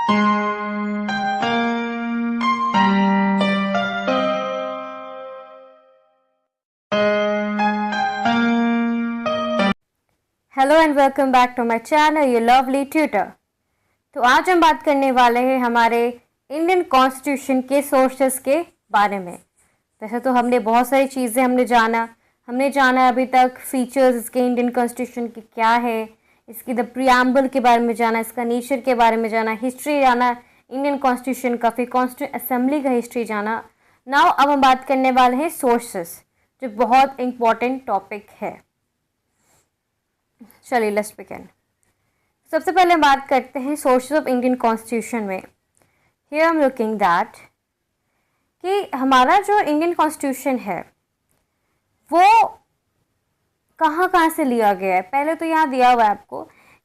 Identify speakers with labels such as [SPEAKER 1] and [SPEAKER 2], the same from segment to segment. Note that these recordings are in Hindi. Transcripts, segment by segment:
[SPEAKER 1] Hello and welcome back to my channel your lovely tutor. तो आज हम बात करने वाले हैं हमारे इंडियन कॉन्स्टिट्यूशन के सोर्सेस के बारे में। वैसे तो हमने बहुत सारी चीज़ें हमने जाना अभी तक फीचर्स इसके इंडियन कॉन्स्टिट्यूशन के क्या है, इसकी द प्रियम्बल के बारे में जाना, इसका नेचर के बारे में जाना, हिस्ट्री जाना इंडियन कॉन्स्टिट्यूशन का, फिर कॉन्स्टिट्यूशन असेंबली का हिस्ट्री जाना। नाउ अब हम बात करने वाले हैं सोर्सेस, जो बहुत इम्पॉर्टेंट टॉपिक है। चलिए लेट्स बिगिन। सबसे पहले हम बात करते हैं सोर्सेज ऑफ इंडियन कॉन्स्टिट्यूशन में। Here I am looking that कि हमारा जो इंडियन कॉन्स्टिट्यूशन है वो कहाँ से लिया गया है। पहले तो यहाँ दिया हुआ है आपको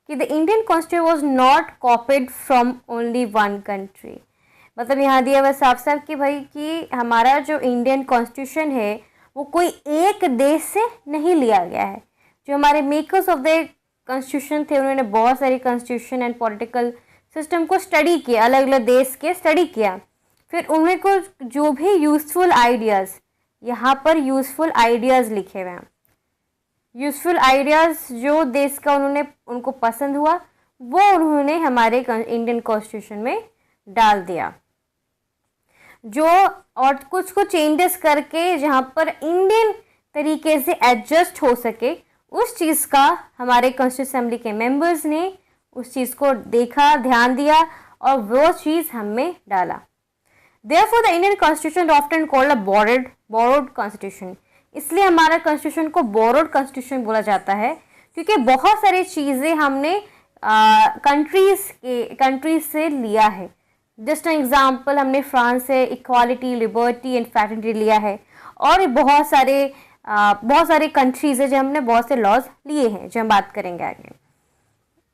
[SPEAKER 1] कि the Indian constitution was not copied from only one country. मतलब यहाँ दिया हुआ साफ साफ कि भाई कि हमारा जो इंडियन कॉन्स्टिट्यूशन है वो कोई एक देश से नहीं लिया गया है। जो हमारे मेकर्स ऑफ द कॉन्स्टिट्यूशन थे उन्होंने बहुत सारी कॉन्स्टिट्यूशन एंड पॉलिटिकल सिस्टम को स्टडी किया, अलग अलग देश के स्टडी किया, फिर उन्हें को जो भी यूज़फुल आइडियाज़, यहाँ पर यूज़फुल आइडियाज़ लिखे हुए हैं, यूज़फुल आइडियाज़ जो देश का उनको पसंद हुआ वो उन्होंने हमारे इंडियन कॉन्स्टिट्यूशन में डाल दिया। जो और कुछ चेंजेस करके जहाँ पर इंडियन तरीके से एडजस्ट हो सके उस चीज़ का हमारे कॉन्स्टिट्यूशन असेंबली के मेंबर्स ने उस चीज़ को देखा, ध्यान दिया और वो चीज़ हमें डाला। Therefore the Indian Constitution often called a borrowed constitution। इसलिए हमारा कॉन्स्टिट्यूशन को borrowed constitution बोला जाता है क्योंकि बहुत सारी चीज़ें हमने कंट्रीज से लिया है। जस्ट एन एग्जाम्पल, हमने फ्रांस से इक्वालिटी, लिबर्टी एंड फ्रैटर्निटी लिया है और बहुत सारे कंट्रीज है जो हमने बहुत से लॉज लिए हैं, जो हम बात करेंगे आगे।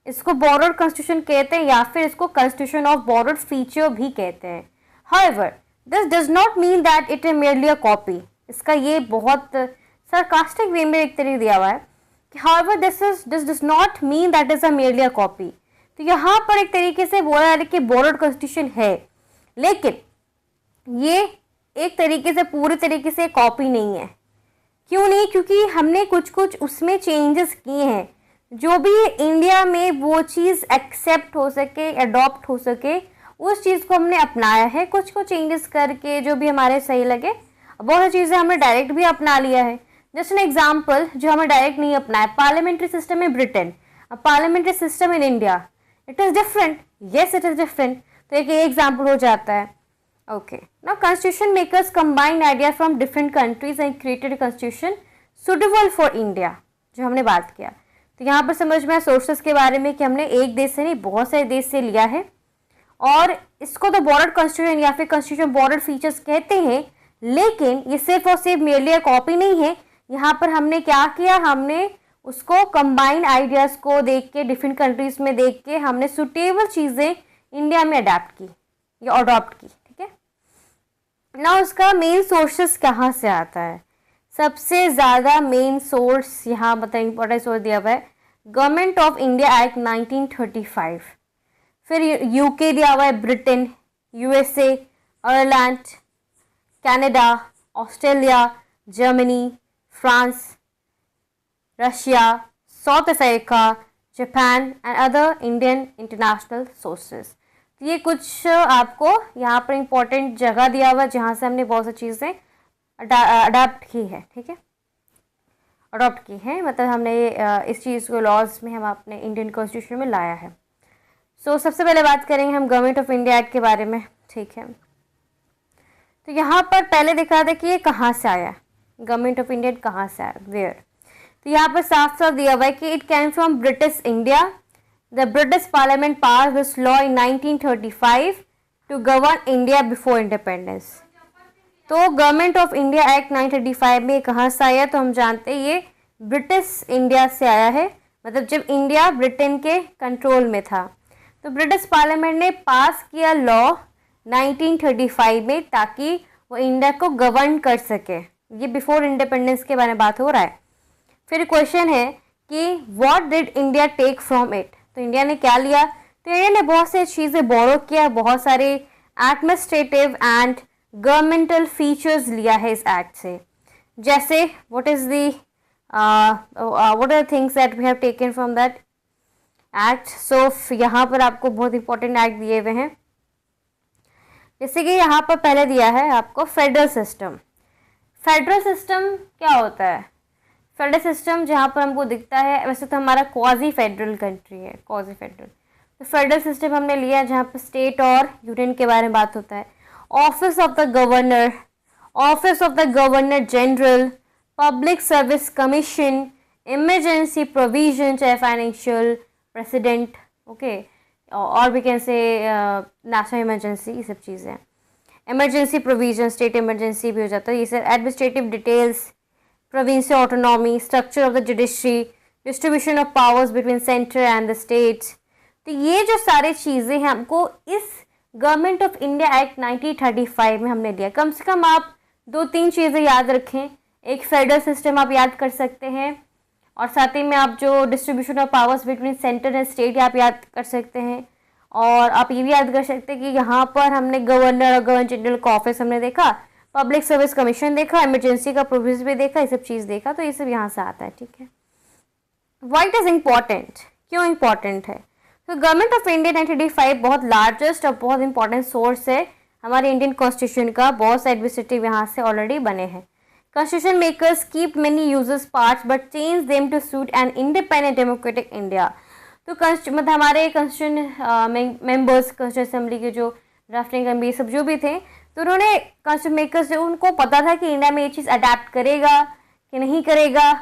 [SPEAKER 1] इसको बोरोड कॉन्स्टिट्यूशन कहते हैं या फिर इसको कॉन्स्टिट्यूशन ऑफ बोरोड फीचर भी कहते हैं। However this does not mean that it is merely a copy. इसका ये बहुत सरकास्टिक वे में एक तरीके दिया हुआ है कि however this does not mean that is a merely a copy. तो यहाँ पर एक तरीके से बोला जा रहा है कि बोरोड कॉन्स्टिट्यूशन है, लेकिन ये एक तरीके से पूरी तरीके से कॉपी नहीं है। क्यों नहीं? क्योंकि हमने कुछ उसमें चेंजेस किए हैं जो भी इंडिया में वो चीज़ एक्सेप्ट हो सके, अडॉप्ट हो सके, उस चीज़ को हमने अपनाया है। कुछ चेंजेस करके जो भी हमारे सही लगे। बहुत सारी चीज़ें हमने डायरेक्ट भी अपना लिया है। जस्ट एन एग्जाम्पल, जो हमें डायरेक्ट नहीं अपनाया, parliamentary system in Britain, parliamentary system in India, it is different. Yes it is different. तो एक एग्जाम्पल हो जाता है। Okay. Now constitution makers combined ideas from different countries and created a constitution suitable for India, जो हमने बात किया। तो यहाँ पर समझ में आया सोर्सेस के बारे में कि हमने एक देश से नहीं बहुत सारे देश से लिया है और इसको तो बॉर्डर कॉन्स्टिट्यूशन या फिर कॉन्स्टिट्यूशन बॉर्डर फीचर्स कहते हैं। लेकिन ये सिर्फ और सिर्फ मेरली कॉपी नहीं है। यहाँ पर हमने क्या किया, हमने उसको कंबाइन आइडियाज़ को देख के, डिफरेंट कंट्रीज में देख के हमने सुटेबल चीज़ें इंडिया में अडेप्ट की या अडॉप्ट की। ना उसका मेन सोर्सेस कहाँ से आता है? सबसे ज़्यादा मेन सोर्स यहाँ बताएं, इंपॉर्टेंट सोर्स दिया हुआ है गवर्नमेंट ऑफ इंडिया एक्ट 1935, फिर यूके दिया हुआ है, Britain, USA, Ireland, Canada, Australia, Germany, France, Russia, south Africa, Japan and other Indian international sources. ये कुछ आपको यहाँ पर इम्पोर्टेंट जगह दिया हुआ है जहाँ से हमने बहुत सी चीज़ें अडाप्ट की है, ठीक है, अडॉप्ट की है। मतलब हमने इस चीज़ को लॉज में हम अपने इंडियन कॉन्स्टिट्यूशन में लाया है। सो सबसे पहले बात करेंगे हम गवर्नमेंट ऑफ इंडिया एक्ट के बारे में, ठीक है। तो यहाँ पर पहले दिखा था कि ये कहाँ से आया, गवर्नमेंट ऑफ इंडिया कहाँ से आया, वेयर। तो यहाँ पर साफ साफ दिया हुआ है कि it came from British India. The British Parliament passed this law in 1935 to govern India before independence। तो गवर्नमेंट ऑफ इंडिया एक्ट 1935 में कहाँ से आया? तो हम जानते हैं ये ब्रिटिश इंडिया से आया है। मतलब जब इंडिया ब्रिटेन के कंट्रोल में था तो ब्रिटिश पार्लियामेंट ने पास किया लॉ 1935 में ताकि वो इंडिया को गवर्न कर सके। ये बिफोर इंडिपेंडेंस के बारे में बात हो रहा है। फिर क्वेश्चन है कि what did India take from it. तो इंडिया ने क्या लिया? तो इंडिया ने बहुत से चीज़ें बोरो किया, बहुत सारे एडमिनिस्ट्रेटिव एंड गवर्नमेंटल फीचर्स लिया है इस एक्ट से। जैसे what are things that we have taken from that act. So यहाँ पर आपको बहुत इंपॉर्टेंट एक्ट दिए हुए हैं। जैसे कि यहाँ पर पहले दिया है आपको फेडरल सिस्टम। फेडरल सिस्टम क्या होता है? फेडरल सिस्टम जहाँ पर हमको दिखता है, वैसे तो हमारा क्वाजी फेडरल कंट्री है, क्वाजी फेडरल। तो फेडरल सिस्टम हमने लिया जहाँ पर स्टेट और यूनियन के बारे में बात होता है। Office of the governor, office of the governor general, public service commission, emergency provision चाहे फाइनेंशियल, प्रेसिडेंट, ओके, और भी कैन से नेशनल इमरजेंसी, ये सब चीज़ें। इमरजेंसी प्रोविजन, स्टेट इमरजेंसी भी हो जाता है ये सब। Administrative details, provincial autonomy, structure of the judiciary, distribution of powers between centre and the states. तो ये जो सारी चीज़ें हैं हमको इस गवर्नमेंट ऑफ इंडिया एक्ट 1935 में हमने लिया। कम से कम आप 2-3 चीज़ें याद रखें। एक फेडरल सिस्टम आप याद कर सकते हैं, और साथ ही में आप जो distribution of powers between centre and state आप याद कर सकते हैं। और आप ये भी याद कर सकते हैं कि यहाँ पर हमने गवर्नर और गवर्नर जनरल का ऑफिस हमने देखा, पब्लिक सर्विस कमीशन देखा, इमरजेंसी का प्रोविजन भी देखा, ये सब चीज़ देखा। तो ये सब यहाँ से आता है, ठीक है। व्हाई इट इज़ इम्पॉर्टेंट, क्यों इम्पॉर्टेंट है? तो गवर्नमेंट ऑफ इंडिया 1985 बहुत लार्जेस्ट और बहुत इंपॉर्टेंट सोर्स है हमारे इंडियन कॉन्स्टिट्यूशन का। बहुत से एडमिनिस्ट्रेटिव यहाँ से ऑलरेडी बने हैं। Constitution makers keep many users parts but change them to suit an independent democratic India। तो मतलब हमारे कॉन्स्टिट्यूशन मेंबर्स, कॉन्स्टिट्यूशन असेंबली के जो ड्राफ्टिंग कमेटी सब जो भी थे, तो उन्होंने कॉन्स्टिट्यूशन मेकर्स जो उनको पता था कि इंडिया में ये चीज़ अडेप्ट करेगा कि नहीं करेगा,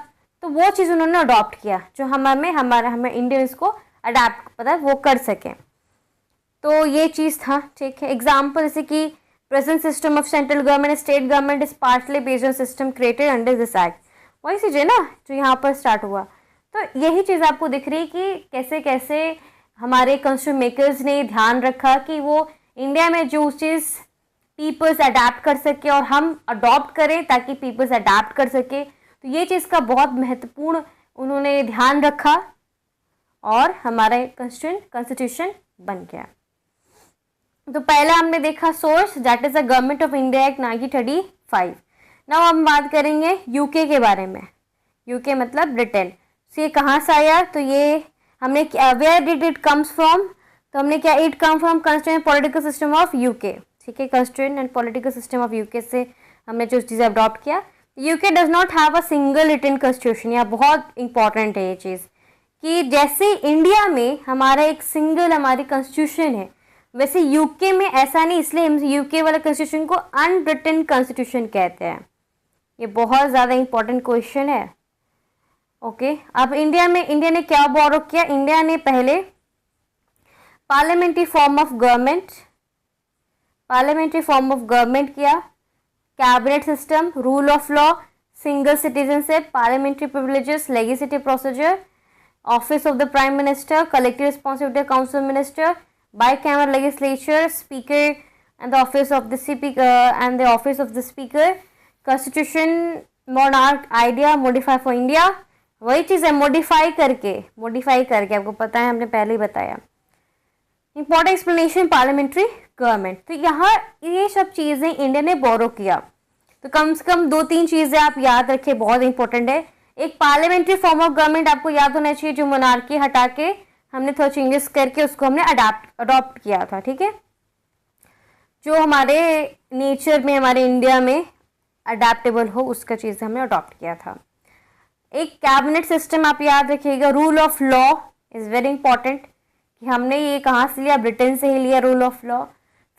[SPEAKER 1] तो वो चीज़ उन्होंने अडॉप्ट किया जो हमें इंडियंस को अडेप्ट पता वो कर सकें। तो ये चीज़ था, ठीक है। एग्जाम्पल जैसे कि present system of central government and state government is partly based on system created under this act। वही चीज़ है ना जो यहाँ पर स्टार्ट हुआ। तो यही चीज़ आपको दिख रही है कि कैसे कैसे हमारे कॉन्स्टिट्यूशन मेकर्स ने ध्यान रखा कि वो इंडिया में जो चीज़ पीपल्स अडेप्ट कर सके और हम अडॉप्ट करें ताकि पीपल्स अडेप्ट कर सके। तो ये चीज़ का बहुत महत्वपूर्ण उन्होंने ध्यान रखा और हमारा कॉन्स्टिट्यूशन बन गया। तो पहला हमने देखा source, that is the government of India act 1935। Now हम बात करेंगे यूके के बारे में। यूके मतलब ब्रिटेन। तो ये कहाँ से आया? तो ये हमने where did it comes from? तो हमने क्या, it come from constitution and political system of UK, ठीक है। Constitution and political system of UK से हमने जो चीज़ें अडॉप्ट किया। UK does not have a single written constitution. यह बहुत इंपॉर्टेंट है ये चीज़ कि जैसे इंडिया में हमारा एक सिंगल हमारी कॉन्स्टिट्यूशन है, वैसे यूके में ऐसा नहीं, इसलिए हम यूके वाला कॉन्स्टिट्यूशन को अनरिटन कॉन्स्टिट्यूशन कहते हैं। ये बहुत ज़्यादा इंपॉर्टेंट क्वेश्चन है, ओके। अब इंडिया ने क्या बोरो किया? इंडिया ने पहले पार्लियामेंट्री फॉर्म ऑफ गवर्नमेंट किया, cabinet system, rule of law, single citizenship, parliamentary privileges, legislative procedure, office of the prime minister, collective responsibility council minister, bicameral legislature, speaker and the office of the speaker, constitution, monarch idea, modify for India। वही चीज़ है, modify करके आपको पता है, हमने पहले ही बताया। important explanation, parliamentary government। तो यहाँ ये सब चीज़ें इंडिया ने बोरो किया। तो कम से कम 2-3 चीज़ें आप याद रखें, बहुत इंपॉर्टेंट है। एक पार्लियामेंट्री फॉर्म ऑफ गवर्नमेंट आपको याद होना चाहिए, जो मोनार्की हटा के हमने थोड़ा चेंजेस करके उसको हमने अडॉप्ट किया था, ठीक है। जो हमारे नेचर में हमारे इंडिया में अडेप्टेबल हो उसका चीज़ हमने अडॉप्ट किया था। एक कैबिनेट सिस्टम आप याद रखिएगा। Rule of law is very important कि हमने ये कहाँ से लिया, ब्रिटेन से ही लिया रूल ऑफ लॉ।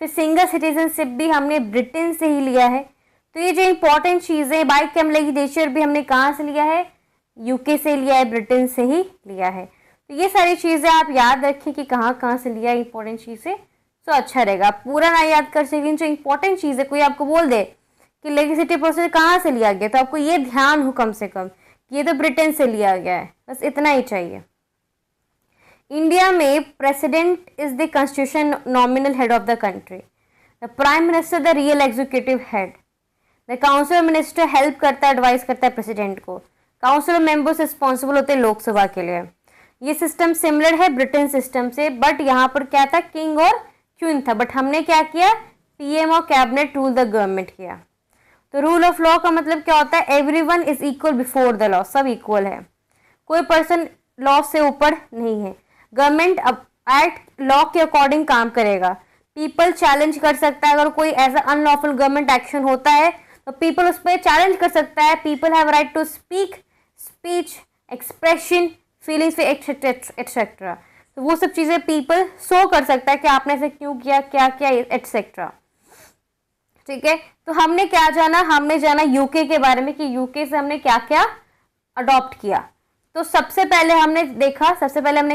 [SPEAKER 1] फिर सिंगल सिटीजनशिप भी हमने ब्रिटेन से ही लिया है। तो ये जो इंपॉर्टेंट चीज़ें, बाइकैम लेजिस्लेचर भी हमने कहाँ से लिया है, यूके से लिया है, ब्रिटेन से ही लिया है। तो ये सारी चीज़ें आप याद रखें कि कहाँ से लिया इंपॉर्टेंट चीज़ें, तो अच्छा रहेगा। पूरा ना याद कर सकें, जो इंपॉर्टेंट चीज़ है, कोई आपको बोल दे कि लेजिस्लेटिव प्रोसेस कहाँ से लिया गया, तो आपको ये ध्यान हो कम से कम कि ये तो ब्रिटेन से लिया गया है, बस इतना ही चाहिए। इंडिया में president is the constitution nominal head of the country, the prime minister the real executive head, the council of minister help करता है, एडवाइस करता है प्रेसिडेंट को, काउंसिल ऑफ मेंबर्स रिस्पॉन्सिबल होते हैं लोकसभा के लिए। ये सिस्टम सिमिलर है ब्रिटेन सिस्टम से, बट यहाँ पर क्या था, किंग और क्वीन था, बट हमने क्या किया, पीएम और कैबिनेट रूल द गवर्नमेंट किया। तो रूल ऑफ लॉ का मतलब क्या होता है, everyone is equal before the law, सब इक्वल है, कोई पर्सन लॉ से ऊपर नहीं है। गवर्नमेंट अब एक्ट लॉ के अकॉर्डिंग काम करेगा। पीपल चैलेंज कर सकता है, अगर कोई ऐसा अनलॉफुल गवर्नमेंट एक्शन होता है तो पीपल उस पर चैलेंज कर सकता है। People have right to speak, speech, expression, feelings etcetera. तो वो सब चीज़ें पीपल शो कर सकता है कि आपने ऐसे क्यों किया, क्या किया, एटसेट्रा। ठीक है, तो हमने क्या जाना, हमने जाना यूके के बारे में कि यूके से हमने क्या क्या अडॉप्ट किया। तो सबसे पहले हमने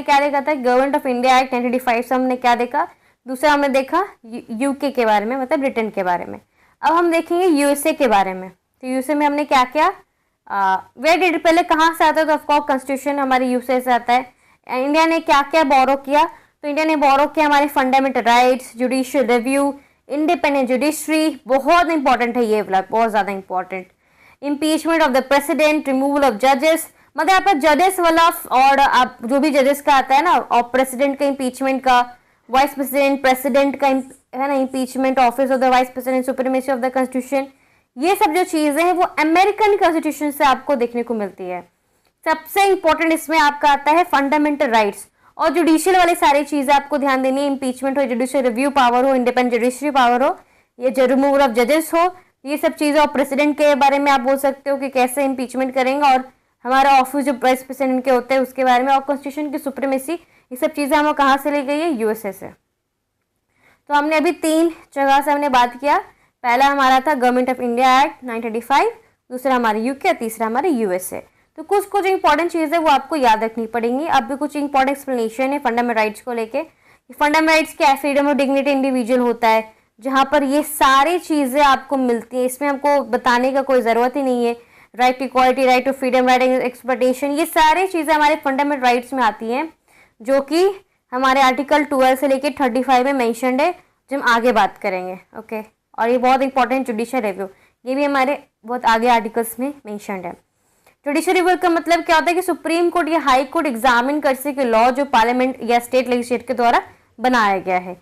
[SPEAKER 1] क्या देखा था, गवर्नमेंट ऑफ इंडिया एक्ट 1985 से हमने क्या देखा, दूसरा हमने देखा यूके के बारे में, मतलब ब्रिटेन के बारे में। अब हम देखेंगे यूएसए के बारे में। तो यूएसए में हमने क्या क्या वेयर डिड, पहले कहाँ से आता है, तो ऑफकोर्स कॉन्स्टिट्यूशन हमारे यूएसए से आता है। इंडिया ने क्या क्या बोरो किया, तो इंडिया ने बोरो किया हमारे fundamental rights, judicial review, independent judiciary, बहुत इंपॉर्टेंट है ये वाला, बहुत ज़्यादा important, impeachment of the president, removal of जजेस, मतलब यहाँ पर जजेस वाला, और आप जो भी जजेस का आता है ना, और प्रेसिडेंट का इम्पीचमेंट का, वाइस प्रेसिडेंट का है ना impeachment, office of the vice president, supremacy of the constitution, ये सब जो चीज़ें हैं वो अमेरिकन कॉन्स्टिट्यूशन से आपको देखने को मिलती है। सबसे इंपॉर्टेंट इसमें आपका आता है फंडामेंटल राइट्स, और जुडिशियल वाली सारी चीज़ें आपको ध्यान देनी है, इम्पीचमेंट हो, जुडिशियल रिव्यू पावर हो, इंडिपेंडेंट जुडिशरी पावर हो, ये जो रिमूवल ऑफ जजेस हो, ये सब चीज़ें। और प्रेसिडेंट के बारे में आप बोल सकते हो कि कैसे इम्पीचमेंट करेंगे, और हमारा ऑफिस जो वाइस प्रेसिडेंट के होते हैं उसके बारे में, और कॉन्स्टिट्यूशन की सुप्रीमेसी, ये सब चीज़ें हमें कहाँ से ली गई है, यूएसए से। तो हमने अभी 3 जगह से हमने बात किया, पहला हमारा था गवर्नमेंट ऑफ इंडिया एक्ट 1985, दूसरा हमारे यूके, तीसरा हमारे यूएसए। तो कुछ इंपॉर्टेंट चीज़ें वो आपको याद रखनी पड़ेंगी। अब भी कुछ इंपॉर्टेंट एक्सप्लेनेशन है फंडामेंटल राइट्स को लेके। फंडामेंटल राइट्स क्या है, फ्रीडम ऑफ डिग्निटी इंडिविजुअल होता है, जहाँ पर ये सारी चीज़ें आपको मिलती हैं, इसमें हमको बताने का कोई ज़रूरत ही नहीं है। Right to equality, right to freedom, right exploitation, ये सारी चीज़ें हमारे फंडामेंटल राइट्स में आती हैं, जो कि हमारे आर्टिकल 12 से लेकर 35 में मैंशनड है, जो हम आगे बात करेंगे। ओके, और ये बहुत इंपॉर्टेंट जुडिशियल रिव्यू, ये भी हमारे बहुत आगे आर्टिकल्स में मैंशनड है। जुडिशियल रिव्यू का मतलब क्या होता है कि सुप्रीम कोर्ट या हाई कोर्ट एग्जामिन कर सके लॉ जो पार्लियामेंट या स्टेट लेजिस्लेचर के द्वारा बनाया गया है।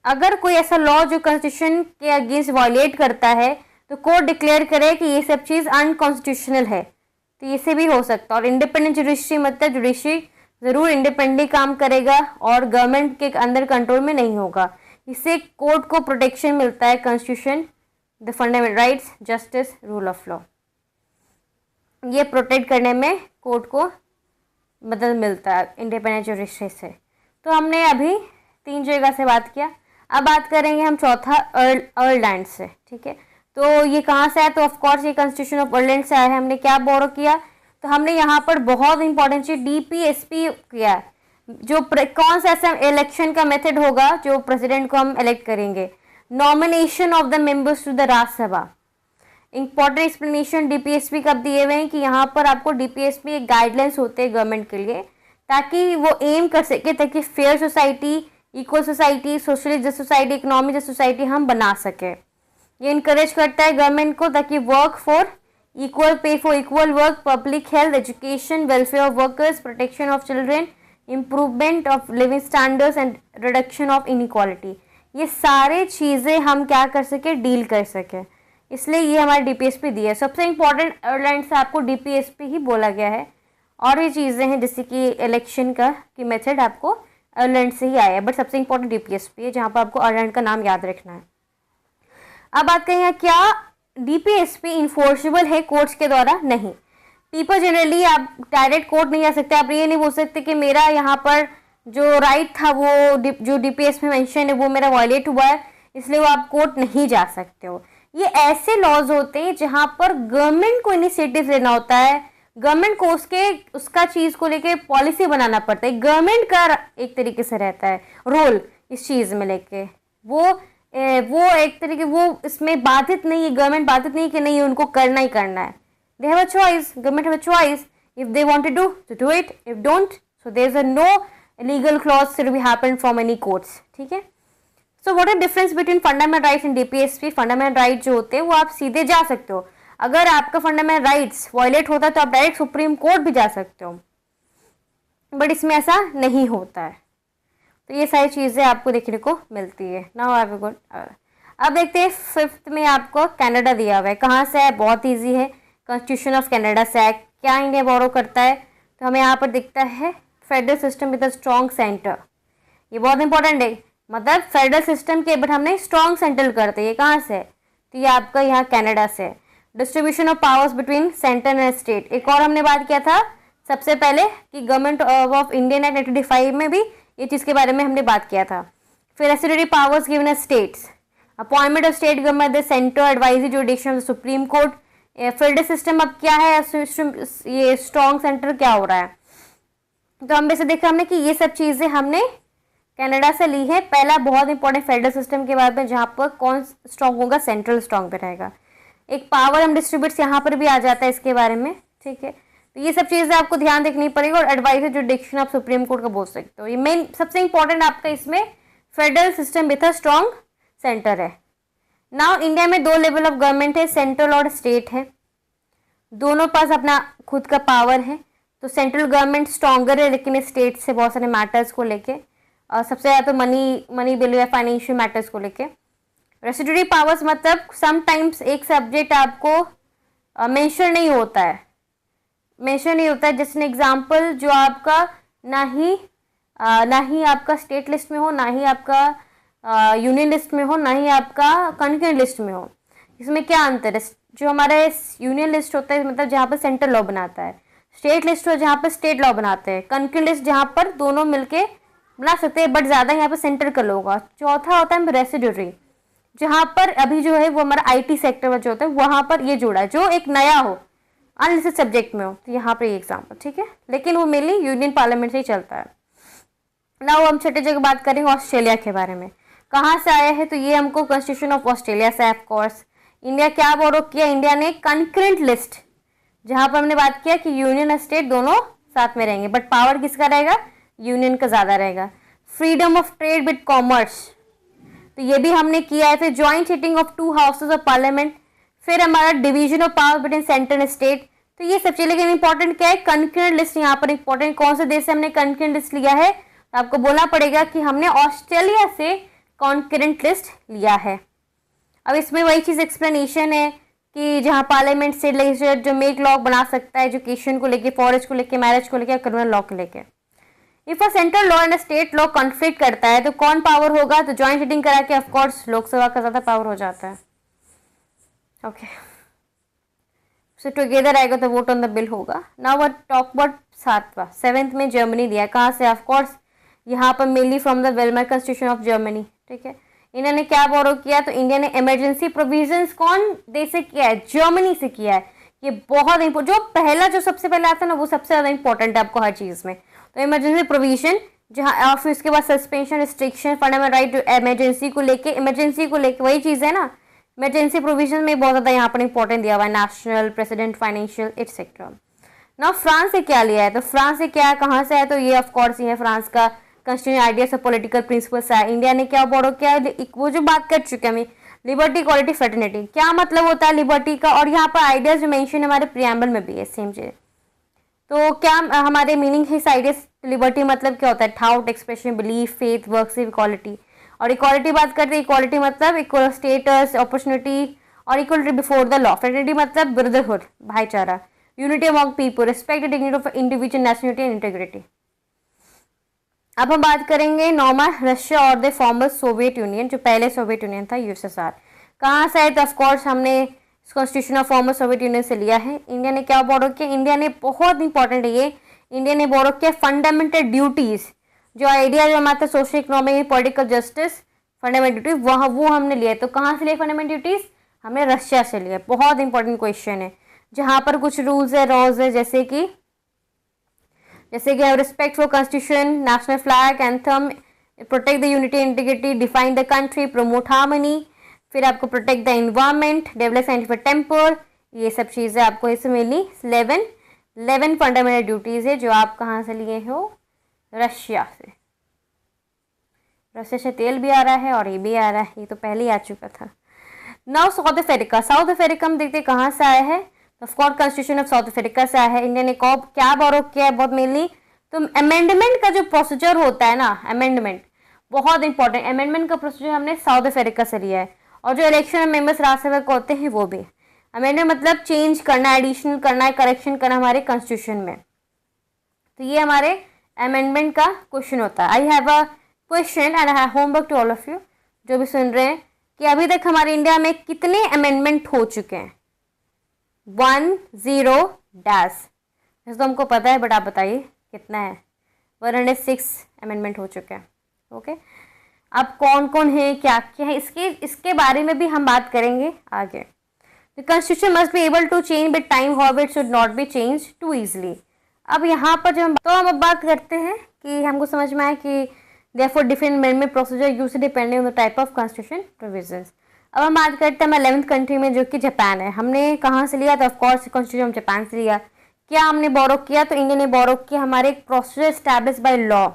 [SPEAKER 1] अगर कोई ऐसा लॉ जो कॉन्स्टिट्यूशन के अगेंस्ट वायलेट करता है तो कोर्ट डिक्लेयर करे कि ये सब चीज़ अनकॉन्स्टिट्यूशनल है, तो इसे भी हो सकता है। और इंडिपेंडेंट जुडिशरी मतलब जुडिशरी ज़रूर इंडिपेंडेंटली काम करेगा और गवर्नमेंट के अंदर कंट्रोल में नहीं होगा। इससे कोर्ट को प्रोटेक्शन मिलता है, constitution, the fundamental rights, justice, rule of law, ये प्रोटेक्ट करने में कोर्ट को मदद मिलता है इंडिपेंडेंट जुडिशरी से। तो हमने अभी 3 जगह से बात किया, अब बात करेंगे हम चौथा आयरलैंड से। ठीक है, तो ये कहाँ से आया, तो ऑफकोर्स ये कॉन्स्टिट्यूशन ऑफ आयरलैंड से आया है। हमने क्या बोरो किया, तो हमने यहाँ पर बहुत इंपॉर्टेंट चीज DPSP किया, जो कौन सा ऐसा इलेक्शन का मेथड होगा जो प्रेसिडेंट को हम इलेक्ट करेंगे, nomination of the members to the Rajya Sabha. Important explanation DPSP कब दिए हुए हैं कि यहाँ पर आपको DPSP एक गाइडलाइंस होते हैं गवर्नमेंट के लिए, ताकि वो एम कर सके ताकि fair society, equal society, socially just society, economy just society हम बना सके। ये इनकरेज करता है गवर्नमेंट को ताकि work for equal pay for equal work, public health, education, welfare of workers, protection of children, improvement of living standards and reduction of inequality, ये सारे चीज़ें हम क्या कर सके, डील कर सके। इसलिए ये हमारे DPSP दिया है। सबसे इंपॉर्टेंट आयरलैंड से आपको DPSP ही बोला गया है, और ये चीज़ें हैं जैसे कि इलेक्शन का की मेथड आपको आयरलैंड से ही आया है, बट सबसे इंपॉर्टेंट DPSP है, जहाँ पर आपको आयरलैंड का नाम याद रखना है। अब बात करें क्या DPSP इन्फोर्सेबल है कोर्ट्स के द्वारा, नहीं। पीपल जनरली आप डायरेक्ट कोर्ट नहीं जा सकते, आप ये नहीं बोल सकते कि मेरा यहाँ पर जो राइट था वो जो DPSP में मेंशन है वो मेरा वायलेट हुआ है, इसलिए वो आप कोर्ट नहीं जा सकते हो। ये ऐसे लॉज होते हैं जहाँ पर गवर्नमेंट को इनिशिएटिव लेना होता है, गवर्नमेंट को उसका चीज़ को लेके पॉलिसी बनाना पड़ता है। गवर्नमेंट का एक तरीके से रहता है रोल इस चीज़ में लेके, वो एक तरीके वो इसमें बाधित नहीं है, गवर्नमेंट बाधित नहीं कि नहीं उनको करना ही करना है। They have a choice, government have a choice, if they want to do it, if don't so there is a no legal clause to be happen from any courts. ठीक है, so what are difference between fundamental rights and DPSP। Fundamental right जो होते हैं वो आप सीधे जा सकते हो, अगर आपका फंडामेंटल राइट्स वायलेट होता है तो आप डायरेक्ट सुप्रीम कोर्ट भी जा सकते हो। बट इसमें ऐसा नहीं होता है। तो ये सारी चीज़ें आपको देखने को मिलती है। Now I will go. अब देखते हैं 5th में आपको कनाडा दिया हुआ है। कहाँ से है? बहुत इजी है, कॉन्स्टिट्यूशन ऑफ कनाडा से है। क्या इंडिया बोरो करता है? तो हमें यहाँ पर दिखता है federal system with a strong centre. ये बहुत इंपॉर्टेंट है, मतलब फेडरल सिस्टम के बट हमने स्ट्रॉन्ग सेंटर करते हैं। ये कहाँ से है? तो ये आपका यहाँ कनाडा से है। Distribution of powers between centre and state. एक और हमने बात किया था सबसे पहले कि गवर्नमेंट ऑफ इंडियन एक्ट 1985 में भी ये चीज़ के बारे में हमने बात किया था। फिर residuary powers given as states, appointment of state government the center advisory jurisdiction of supreme court. Federal system अब क्या है, ये स्ट्रॉन्ग सेंटर क्या हो रहा है? तो हम वैसे देखा हमने कि ये सब चीज़ें हमने कनाडा से ली है। पहला बहुत इंपॉर्टेंट फेडरल सिस्टम के बारे में, जहाँ पर कौन स्ट्रॉन्ग होगा, सेंट्रल स्ट्रॉन्ग पे रहेगा। एक पावर हम डिस्ट्रीब्यूट्स यहाँ पर भी आ जाता है इसके बारे में, ठीक है। तो ये सब चीज़ें आपको ध्यान रखनी पड़ेगी। और एडवाइजरी जुडिक्शन आप सुप्रीम कोर्ट का बोल सकते हो। ये मेन सबसे इंपॉर्टेंट आपका इसमें federal system with a strong centre है। नाउ इंडिया में 2 लेवल ऑफ गवर्नमेंट है, सेंट्रल और स्टेट है। दोनों पास अपना खुद का पावर है। तो सेंट्रल गवर्नमेंट स्ट्रॉन्गर है, लेकिन स्टेट से बहुत सारे मैटर्स को लेके, और सबसे ज़्यादा तो मनी बिल या फाइनेंशियल मैटर्स को लेके। रेसिडेंटरी पावर्स मतलब समटाइम्स एक सब्जेक्ट आपको मेंशन नहीं होता है, जैसे एग्जांपल जो आपका ना ही आपका स्टेट लिस्ट में हो, ना ही आपका यूनियन लिस्ट में हो, ना ही आपका कॉन्करेंट लिस्ट में हो। इसमें क्या अंतर है? जो हमारा यूनियन लिस्ट होता है मतलब जहाँ पर सेंट्रल लॉ बनाता है, स्टेट लिस्ट हो जहाँ पर स्टेट लॉ बनाते हैं, कॉन्करेंट लिस्ट जहाँ पर दोनों मिलके बना सकते हैं बट ज़्यादा यहाँ पर सेंटर का लोग। चौथा होता है रेसिडेंटरी, जहाँ पर अभी जो है वो हमारा IT सेक्टर में जो होता है वहाँ पर ये जुड़ा है, जो एक नया हो, अनलिस्टेड सब्जेक्ट में हो। तो यहाँ पर ये एग्जाम्पल, ठीक है, लेकिन वो मेनली यूनियन पार्लियामेंट से ही चलता है। नाउ हम छठे जगह बात करेंगे ऑस्ट्रेलिया के बारे में। कहाँ से आया है? तो ये हमको कॉन्स्टिट्यूशन ऑफ ऑस्ट्रेलिया से, ऑफ कोर्स। इंडिया क्या बोरो किया? इंडिया ने कंकरेंट लिस्ट, जहाँ पर हमने बात किया कि यूनियन और स्टेट दोनों साथ में रहेंगे, बट पावर किसका रहेगा? यूनियन का ज़्यादा रहेगा। Freedom of trade with commerce, तो ये भी हमने किया है। फिर joint sitting of 2 houses of parliament. फिर हमारा division of power between centre and state. तो ये सब चीज़, लेकिन इंपॉर्टेंट क्या है? कंकरेंट लिस्ट यहाँ पर इंपॉर्टेंट। कौन से देश से हमने कंकरेंट लिस्ट लिया है? तो आपको बोलना पड़ेगा कि हमने ऑस्ट्रेलिया से कंकरेंट लिस्ट लिया है। अब इसमें वही चीज़ एक्सप्लेनेशन है कि जहाँ पार्लियामेंट स्टेट लेजिस्लेचर जो मेक लॉ बना सकता है एजुकेशन को लेके, फॉरेस्ट को लेके, मैरिज को लेके, क्रिमिनल लॉ को लेके। If a central law and state law conflict करता है तो कौन पावर होगा? तो ज्वाइंट सिटिंग करा के ऑफकोर्स लोकसभा का ज़्यादा पावर हो जाता है। ओके, सो टुगेदर आएगा तो वोट ऑन द बिल होगा। Now what talk about 7th में जर्मनी दिया है। कहाँ से? ऑफकोर्स यहाँ पर mainly from the Weimar constitution of Germany, ठीक है। इन्होंने क्या बोरो किया? तो इंडिया ने इमरजेंसी प्रोविजंस कौन देश से किया है? जर्मनी से किया है। ये बहुत इंपॉर्टेंट, जो पहला जो सबसे पहले आता है ना वो सबसे ज़्यादा इंपॉर्टेंट है आपको हर चीज़ में। तो इमरजेंसी प्रोविजन जहाँ, और फिर उसके बाद suspension, restriction, fundamental right emergency को लेके वही चीज़ है ना। इमरजेंसी प्रोविजन में बहुत ज़्यादा यहाँ पर इंपॉर्टेंट दिया हुआ है, नेशनल, प्रेसिडेंट, फाइनेंशियल एटसेट्रा। ना फ्रांस से क्या लिया है? तो फ्रांस से क्या, कहाँ से है? तो ये ऑफकोर्स ये है फ्रांस का constitution ideas of political principles है। इंडिया ने क्या बोरो किया है? वो जो बात कर चुके हैं हम, लिबर्टी, इक्वालिटी, फ्रेटर्निटी। क्या मतलब होता है लिबर्टी का? और यहाँ पर आइडियाज जो मेंशन हमारे प्रियम्बल में भी है सेम चीज़। तो क्या हमारे मीनिंग है इस आइडिया लिबर्टी मतलब क्या होता है? Thought, expression, belief, faith, work, equality. और इक्वालिटी बात करते हैं, इक्वालिटी मतलब इक्वल स्टेटस, अपॉर्चुनिटी और equality before the law. Fraternity मतलब ब्रदरहुड, भाईचारा। Unity among people, respect the dignity of individual, nationality and integrity. अब हम बात करेंगे नॉर्मा, रशिया और द फॉर्मर सोवियत यूनियन, जो पहले सोवियत यूनियन था, USSR। कहाँ से है? तो ऑफकोर्स हमने constitution of former Soviet union से लिया है। इंडिया ने क्या बोरो किया? इंडिया ने, बहुत इंपॉर्टेंट है ये, इंडिया ने बोरो किया फंडामेंटल ड्यूटीज, जो आइडिया जो हमारे social economic political justice fundamental duties, वो हमने लिया है। तो कहाँ से लिए फंडामेंटल ड्यूटीज? हमने रशिया से लिया। बहुत इंपॉर्टेंट क्वेश्चन है, जहाँ पर कुछ रूल्स है, लॉज है, जैसे कि respect for constitution, national flag, anthem, protect the unity integrity, define the country, promote harmony. फिर आपको protect the environment, develop scientific temper. ये सब चीज़ें आपको इसमें मिली। 11 फंडामेंटल ड्यूटीज़ है जो आप कहाँ से लिए हो? रशिया से। रशिया से तेल भी आ रहा है और ये भी आ रहा है, ये तो पहले ही आ चुका था। Now south Africa. South Africa में देखते कहाँ से आया है? Of course constitution of south Africa से आया है। इंडिया ने क्या बोरो किया है? बहुत मेनली तो अमेंडमेंट का जो प्रोसीजर होता है ना, अमेंडमेंट बहुत इंपॉर्टेंट, अमेंडमेंट का प्रोसीजर हमने साउथ अफ्रीका से लिया है। और जो इलेक्शन मेंबर्स राज्यसभा को होते हैं वो भी अमेंडमेंट मतलब चेंज करना, एडिशनल करना है, करेक्शन करना हमारे कॉन्स्टिट्यूशन में। तो ये हमारे अमेंडमेंट का क्वेश्चन होता है। I have a question and I have homework to all of you जो भी सुन रहे हैं कि अभी तक हमारे इंडिया में कितने अमेंडमेंट हो चुके हैं। 10 तो हमको पता है, बट आप बताइए कितना है। 106 अमेंडमेंट हो चुके हैं। ओके, अब कौन कौन है, क्या क्या है, इसके बारे में भी हम बात करेंगे आगे। The constitution must be able to change with time, however it should not be change too easily. अब यहाँ पर जो हम अब बात करते हैं कि हमको समझ में आए कि therefore different amendment procedure use depending on the type of constitution provisions. अब हम बात करते हैं 11th कंट्री में जो कि जापान है। हमने कहाँ से लिया? तो ऑफकोर्स कॉन्स्टिट्यूशन जापान से लिया। क्या हमने बोरो किया? तो इंडिया ने बोरो किया हमारे एक प्रोसीजर एस्टैब्लिश बाय लॉ।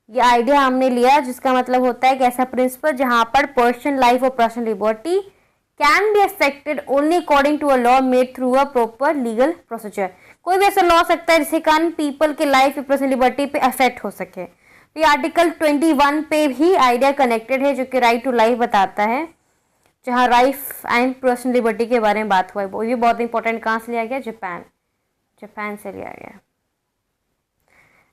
[SPEAKER 1] ये आइडिया हमने लिया जिसका मतलब होता है कि ऐसा प्रिंसिपल जहाँ पर पर्सनल लाइफ और personal liberty can be affected only according to a law made through a proper legal procedure. कोई भी ऐसा लॉ हो सकता है जिसके कारण पीपल के लाइफ और पर्सनल लिबर्टी पे अफेक्ट हो सके। तो ये आर्टिकल 21 पे भी आइडिया कनेक्टेड है जो कि राइट टू लाइफ बताता है, जहाँ लाइफ एंड पर्सनल लिबर्टी के बारे में बात हुआ है। वो ये बहुत इंपॉर्टेंट, कहाँ से लिया गया? जापान से लिया गया।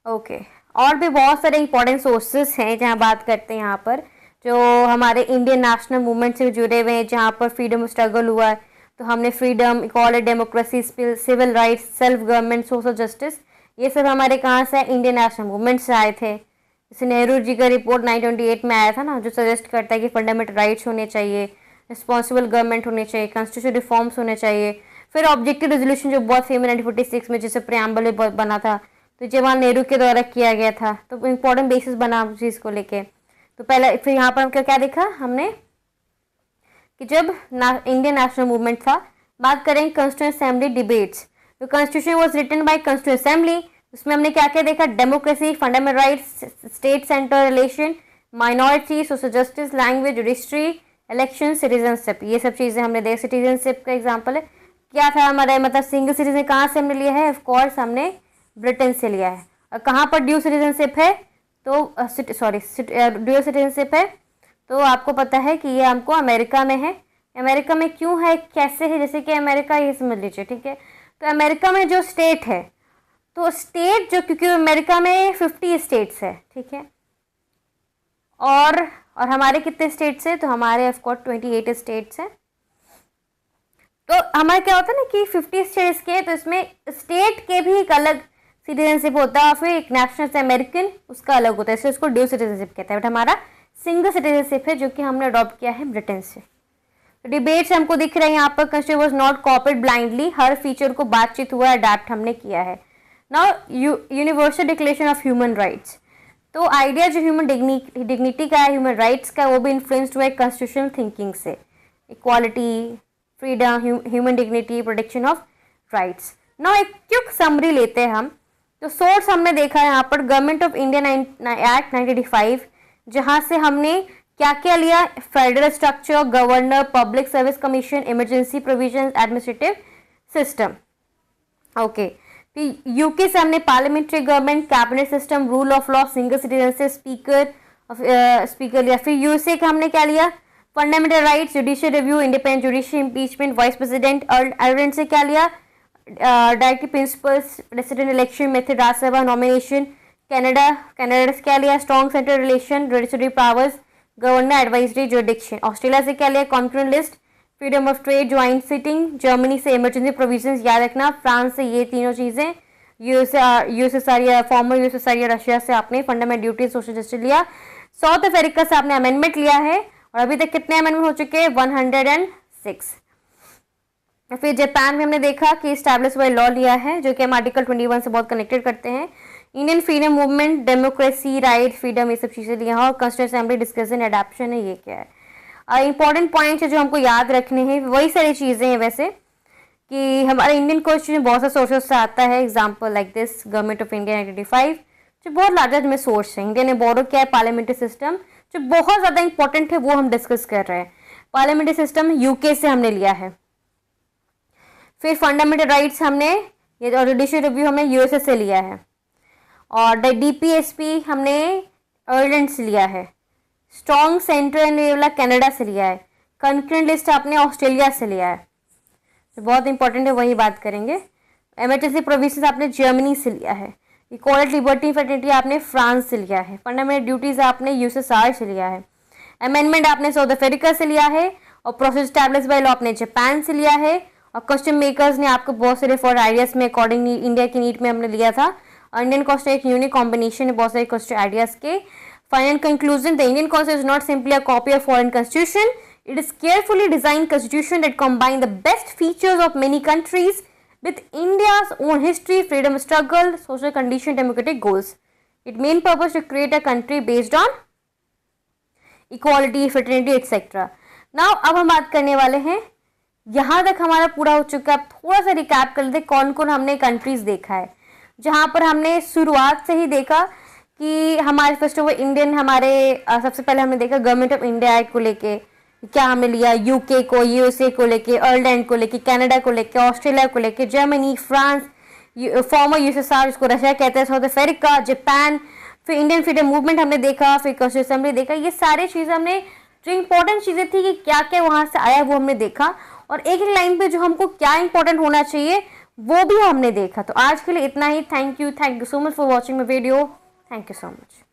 [SPEAKER 1] ओके, और भी बहुत सारे इंपॉर्टेंट सोर्सेस हैं जहाँ बात करते हैं यहाँ पर जो हमारे इंडियन नेशनल मूवमेंट से जुड़े हुए हैं, जहाँ पर फ्रीडम स्ट्रगल हुआ है। तो हमने freedom, equality, democracy, civil rights, self government, social justice, ये सब हमारे कहाँ से? इंडियन नेशनल मूवमेंट से आए थे। जैसे नेहरू जी का रिपोर्ट 1928 में आया था ना, जो सजेस्ट करता है कि फंडामेंटल राइट्स होने चाहिए, रिस्पॉन्सिबल गवर्नमेंट होने चाहिए, कॉन्स्टिट्यूशन रिफॉर्म्स होने चाहिए। फिर ऑब्जेक्टिव रेजोल्यूशन जो बहुत फेमस 1946 में जिसे प्रियम्बल बना था, तो जवाहरलाल नेहरू के द्वारा किया गया था। तो इम्पोर्टेंट बेसिस बना उस चीज़ को लेके। तो पहले फिर यहाँ पर हम क्या देखा हमने कि जब इंडियन नेशनल मूवमेंट था, बात करें कॉन्स्टिट्यूएंट असेंबली डिबेट्स। तो constitution was written by constituent assembly. उसमें हमने क्या क्या देखा? Democracy, fundamental rights, state centre relation, minority, social justice, language, judiciary, election, citizenship, ये सब चीज़ें हमने देखा। सिटीजनशिप का एग्जाम्पल है क्या था हमारा, मतलब सिंगल सिटीजन कहाँ से हमने लिया है? ऑफकोर्स हमने ब्रिटेन से लिया है। और कहाँ पर ड्यू सिटीजनशिप है? तो ड्यूअल सिटीजनशिप है, तो आपको पता है कि ये हमको अमेरिका में है। अमेरिका में क्यों है, कैसे है? जैसे कि अमेरिका, ये समझ लीजिए, ठीक है। तो अमेरिका में जो स्टेट है, तो स्टेट जो, क्योंकि अमेरिका में 50 स्टेट्स है, ठीक है, और हमारे कितने स्टेट्स हैं? तो हमारे ऑफकोर्स 28 स्टेट्स हैं। तो हमारे क्या होता है ना कि 50 स्टेट्स के, तो इसमें स्टेट के भी एक अलग सिटीजनशिप होता है और फिर एक नेशनल से अमेरिकन उसका अलग होता है, इसलिए उसको ड्यू सिटीजनशिप कहते हैं। बट हमारा सिंगल सिटीजनशिप है जो कि हमने अडॉप्ट किया है ब्रिटेन से। तो डिबेट्स हमको दिख रहे हैं यहाँ पर। Constitution was not copied blindly, her feature को बातचीत हुआ, अडेप्ट हमने किया है। Now universal declaration of human rights. तो आइडिया जो ह्यूमन डिग्निटी का है, ह्यूमन राइट्स का, वो भी इन्फ्लुएंस्ड हुआ है कॉन्स्टिट्यूशनल थिंकिंग से। Equality, freedom, human dignity, protection of rights. Now एक क्विक समरी लेते हैं हम। तो सोर्स हमने देखा है यहाँ पर गवर्नमेंट ऑफ इंडिया एक्ट 1985, जहाँ से हमने क्या क्या लिया? Federal structure, governor, public service commission, emergency provision, administrative system. Okay, फिर यूके से हमने parliamentary government, cabinet system, rule of law, single citizenship, speaker लिया। फिर यूएसए का हमने क्या लिया? Fundamental rights, judicial review, independent judicial, impeachment, vice president. Ireland से क्या लिया? Directive principles, president election method, Rajya Sabha nomination. Canada से क्या लिया? Strong central relation, judiciary powers, governor advisory jurisdiction. Australia से क्या लिया? Concurrent list, freedom of trade, joint sitting. Germany से इमरजेंसी प्रोविजंस, याद रखना। फ्रांस से ये तीनों चीज़ें। यूएसएसआर, फॉर्मर यूएसएसआर, रशिया से आपने फंडामेंटल ड्यूटी, सोशल जस्टिस लिया। साउथ अफ्रीका से आपने अमेंडमेंट लिया है, और अभी तक कितने अमेंडमेंट हो चुके हैं? 106। फिर जापान में हमने देखा कि स्टैब्लिश बाय लॉ लिया है, जो कि हम आर्टिकल 21 से बहुत कनेक्टेड करते हैं। Indian freedom movement, democracy, right, freedom, ये सब चीज़ें लिया है। और कॉन्स्टिट्यूएंट असेंबली, डिस्कशन, अडॉप्शन है, ये क्या है? इंपॉर्टेंट पॉइंट्स है जो हमको याद रखने हैं, वही सारी चीज़ें हैं वैसे, कि हमारे इंडियन कॉन्स्टिट्यूशन बहुत सा सोर्सेस से आता है। Example like this, government of India 1985, जो बहुत लार्जेस्ट में सोर्स है। इंडिया ने बोरो किया है पार्लियामेंट्री सिस्टम, जो बहुत ज़्यादा इंपॉर्टेंट है, वो हम डिस्कस कर रहे हैं। पार्लियामेंट्री सिस्टम यूके से हमने लिया है। फिर फंडामेंटल राइट्स हमने, ये जुडिशियल रिव्यू हमने यूएसए से लिया है। और DPSP हमने आयरलैंड से लिया है। स्ट्रॉन्ग सेंटर एंड वाला कनाडा से लिया है। कंकरेंट लिस्ट आपने ऑस्ट्रेलिया से लिया है, तो बहुत इंपॉर्टेंट है, वही बात करेंगे। एमरजेंसी प्रोविजंस आपने जर्मनी से लिया है। इक्वालिटी लिबर्टी फ्रेटर्निटी आपने फ्रांस से लिया है। फंडामेंटल ड्यूटीज आपने USSR से लिया है। अमेंडमेंट आपने साउथ अफ्रीका से लिया है। और प्रोसेस एस्टैब्लिश्ड बाय लॉ आपने जापान से लिया है। और कस्टम मेकर्स ने आपको बहुत सारे फॉर आइडियाज में अकॉर्डिंग इंडिया की नीड में हमने लिया था। इंडियन कॉन्स्टिट्यूशन एक यूनिक कॉम्बिनेशन है बहुत सारे कॉन्स्टिट्यूशन आइडियाज के। Final conclusion, the Indian constitution is not simply a copy of foreign constitution, it is carefully designed constitution that combine the best features of many countries with India's own history, freedom struggle, social condition, democratic goals. Its main purpose to create a country based on equality, fraternity, etc. Now अब हम बात करने वाले हैं, यहाँ तक हमारा पूरा हो चुका है। अब थोड़ा सा रिकैप कर लेते कौन कौन हमने कंट्रीज देखा है। जहाँ पर हमने शुरुआत से ही देखा कि हमारे फर्स्ट ऑफ ऑल इंडियन हमारे सबसे पहले हमने देखा गवर्नमेंट ऑफ इंडिया एक्ट को लेके क्या हमने लिया, यूके को, यूएसए को लेके, आयरलैंड को लेके, कनाडा को लेके, ऑस्ट्रेलिया को लेके, जर्मनी, फ्रांस, फॉर्मर USSR जिसको रशिया कहते हैं, साउथ अफ्रीका, जापान, फिर इंडियन फ्रीडम मूवमेंट हमने देखा, फिर कॉन्स्टिट्यूशन असेंबली देखा। ये सारी चीज़ें हमने, जो इंपॉर्टेंट चीज़ें थी कि क्या क्या वहाँ से आया वो हमने देखा, और एक एक लाइन पे जो हमको क्या इंपॉर्टेंट होना चाहिए वो भी हमने देखा। तो आज के लिए इतना ही। Thank you so much for watching my video. Thank you so much.